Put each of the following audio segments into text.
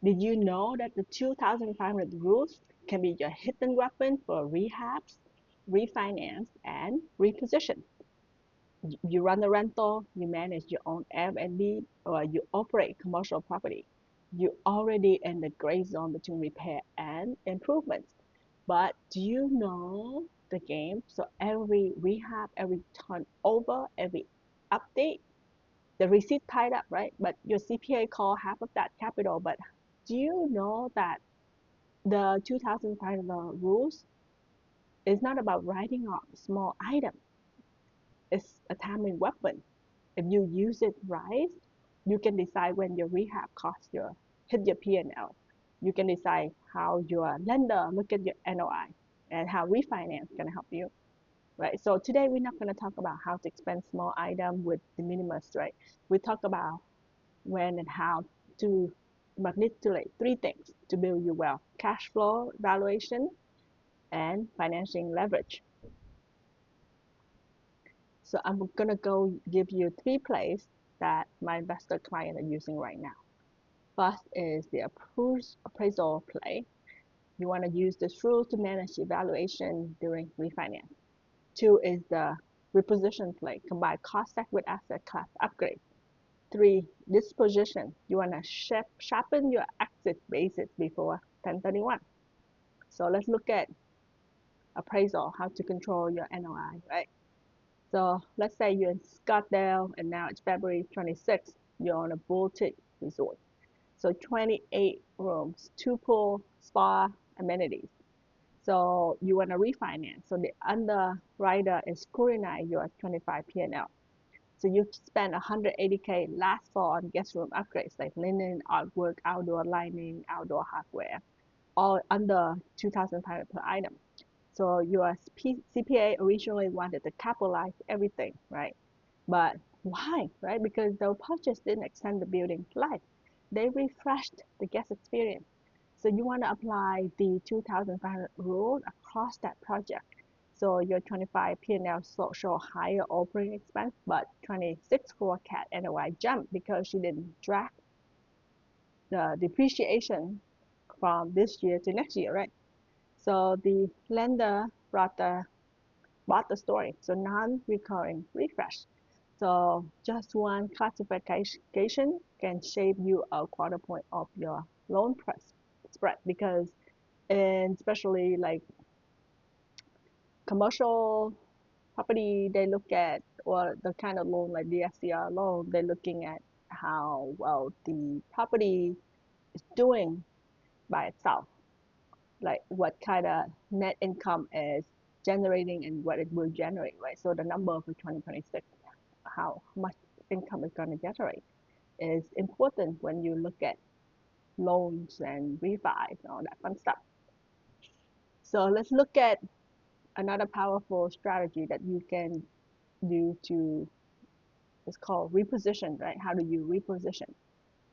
Did you know that the 2,500 rules can be your hidden weapon for rehabs, refinance, and reposition? You run a rental, you manage your own Airbnb, or you operate commercial property. You already in the gray zone between repair and improvements. But do you know the game? So every rehab, every turnover, every update, the receipt tied up, right? But your CPA call half of that capital. But do you know that the 2005 rules is not about writing off small items? It's a timing weapon. If you use it right, you can decide when your rehab costs hit your P&L. You can decide how your lender look at your NOI and how refinance can help you, right? So today we're not going to talk about how to expand small item with the minimus, right? We talk about when and how to manipulate three things to build your wealth: cash flow, valuation, and financing leverage. So I'm gonna go give you three plays that my investor client are using right now. First is the appraisal play. You want to use this rule to manage evaluation during refinance. Two is the reposition play. Combine cost stack with asset class upgrade. Three, disposition. You want to sharpen your exit basis before 1031. So let's look at appraisal, how to control your NOI, right? So let's say you're in Scottsdale and now it's February 26th. You're on a boutique resort. So 28 rooms, two pool, spa, amenities. So you want to refinance. So the underwriter is scrutinize your 25 P&L. So you spend 180K last fall on guest room upgrades like linen, artwork, outdoor lighting, outdoor hardware, all under 2,500 per item. So your CPA originally wanted to capitalize everything, right? But why, right? Because the purchase didn't extend the building's life. They refreshed the guest experience. So you want to apply the 2,500 rule across that project. So your 25 P&L show higher operating expense, but 26 forecast NOI jump because you didn't drag the depreciation from this year to next year, right? So the lender bought the story. So non-recurring refresh. So just one classification can save you a quarter point of your loan price spread, because and especially like commercial property, they look at, or the kind of loan like the STR loan, they're looking at how well the property is doing by itself, like what kind of net income is generating and what it will generate, right? So the number for 2026, how much income is going to generate, is important when you look at loans and refi and all that fun stuff. So let's look at another powerful strategy that you can do to, it's called reposition, right? How do you reposition?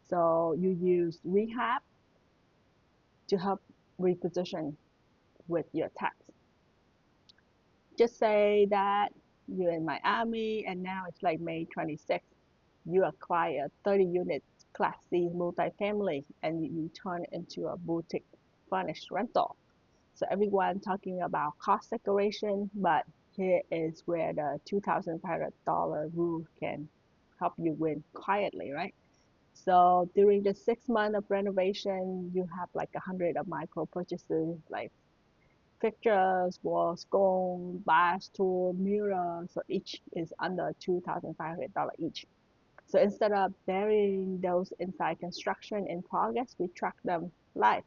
So you use rehab to help reposition with your tax. Just say that you're in Miami and now it's like May 26th. You acquire 30 units Class C multifamily and you turn it into a boutique furnished rental. So everyone talking about cost segregation, but here is where the $2,500 rule can help you win quietly, right? So during the 6 months of renovation, you have like 100 of micro purchases like fixtures, wall scone, bias tool, mirror. So each is under $2,500 each. So instead of burying those inside construction in progress, we track them live.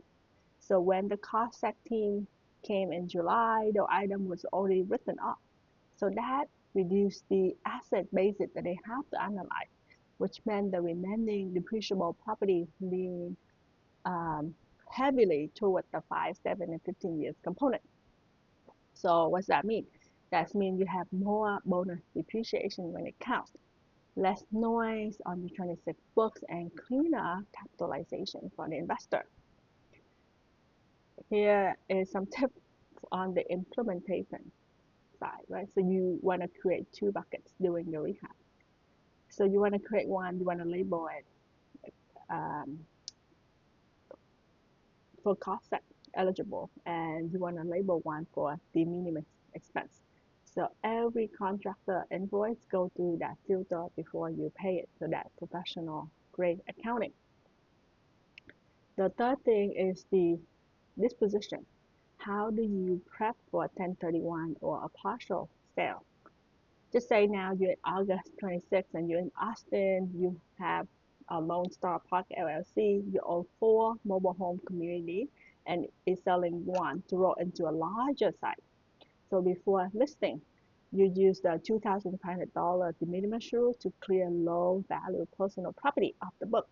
So when the cost sec team came in July, the item was already written off. So that reduced the asset basis that they have to analyze, which meant the remaining depreciable property being um, heavily toward the 5, 7, and 15 years component. So what's that mean? That means you have more bonus depreciation when it counts, less noise on the 26 books, and cleaner capitalization for the investor. Here is some tips on the implementation side, right? So you want to create two buckets during your rehab. So you want to create one, you want to label it um, for cost eligible, and you want to label one for the minimis expense. So every contractor invoice go through that filter before you pay it. So that professional grade accounting. The third thing is the disposition. How do you prep for a 1031 or a partial sale? Just say now you're in August 26th and you're in Austin, you have a Lone Star Park LLC, you own 4 mobile home community and is selling one to roll into a larger site. So before listing, you use the $2,500 de minimis rule to clear low value personal property off the book,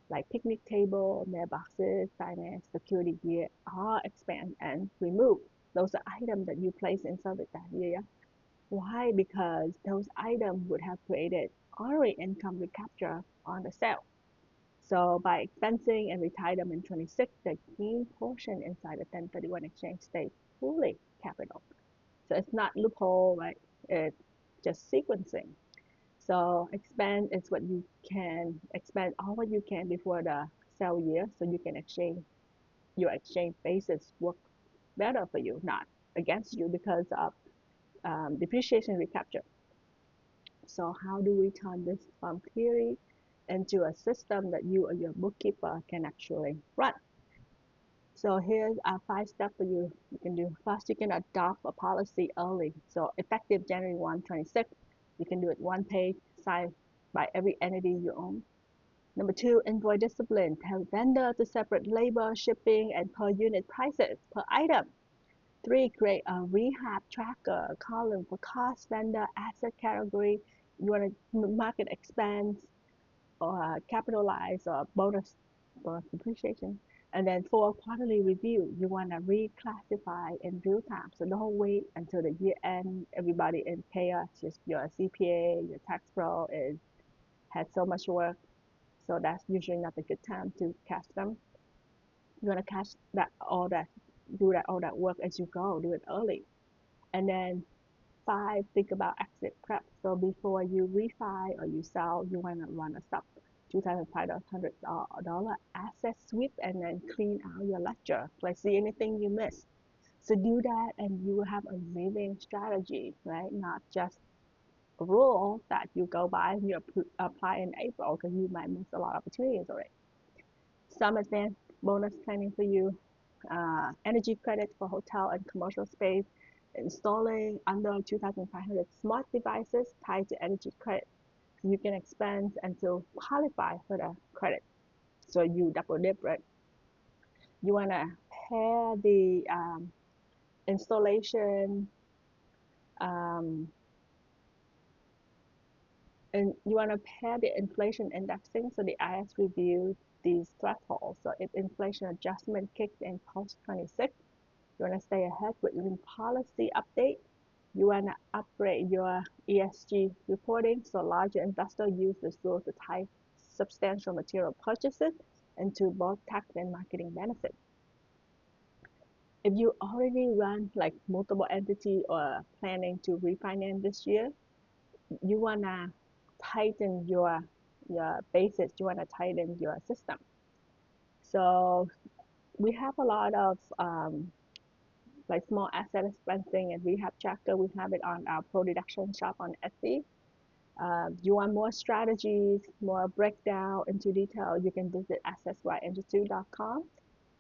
like picnic table, mailboxes, finance, security gear, all expand and remove. Those are items that you place in service that year. Why? Because those items would have created honorary income recapture on the sale. So by expensing and retire them in 26, the gain portion inside the 1031 exchange stays fully capital. So it's not loophole, right? It's just sequencing. So expand is what you can expand all what you can before the sale year, so you can exchange your exchange basis work better for you, not against you because of depreciation recapture. So how do we turn this from theory into a system that you or your bookkeeper can actually run? So here's our 5 steps for you can do. First, you can adopt a policy early. So effective January 1, 26, you can do it one page, signed by every entity you own. Number 2, invoice discipline. Tell vendor to separate labor, shipping, and per unit prices per item. 3, create a rehab tracker, a column for cost, vendor, asset category. You want to market expense or capitalize or bonus depreciation. And then 4, quarterly review. You want to reclassify in real time. So don't wait until the year end. Everybody in chaos. Just your CPA, your tax pro has so much work. So that's usually not a good time to catch them. You want to catch all that work as you go. Do it early. And then 5, think about exit prep. So before you refi or you sell, you want to run a sub $2,500 asset sweep and then clean out your ledger. Like see anything you miss. So do that and you will have a living strategy, right? Not just a rule that you go by and you apply in April because you might miss a lot of opportunities already. Some advanced bonus planning for you. Energy credit for hotel and commercial space. Installing under 2,500 smart devices tied to energy credit. You can expense and still qualify for the credit. So you double dip, right? You want to pair the installation um, and you want to pair the inflation indexing. So the IRS reviews these thresholds. So if inflation adjustment kicks in post 26, you want to stay ahead with living policy update. You want to upgrade your ESG reporting. So larger investors use this rule to tie substantial material purchases into both tax and marketing benefits. If you already run like multiple entity or planning to refinance this year, you want to tighten your basis. You want to tighten your system. So we have a lot of like small asset expensing and rehab tracker. We have it on our pro deduction shop on Etsy. You want more strategies, more breakdown into detail, you can visit accessryinstitute.com.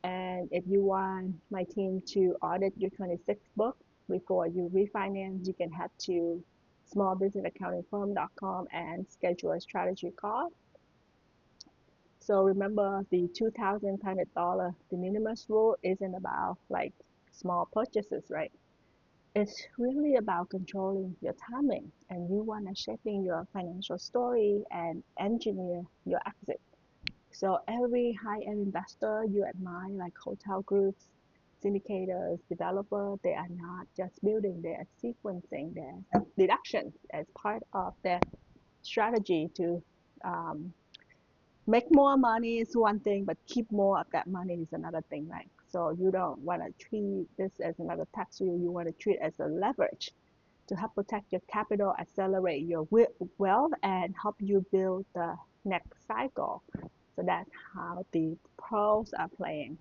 And if you want my team to audit your 26 book before you refinance, you can head to smallbusinessaccountingfirm.com and schedule a strategy call. So remember the $2,500 de minimis rule isn't about like small purchases, right? It's really about controlling your timing, and you want to shaping your financial story and engineer your exit. So every high-end investor you admire, like hotel groups, syndicators, developers, they are not just building, they are sequencing their deductions as part of their strategy to make more money is one thing, but keep more of that money is another thing, right? So you don't want to treat this as another tax rule. You want to treat it as a leverage to help protect your capital, accelerate your wealth, and help you build the next cycle. So that's how the pros are playing.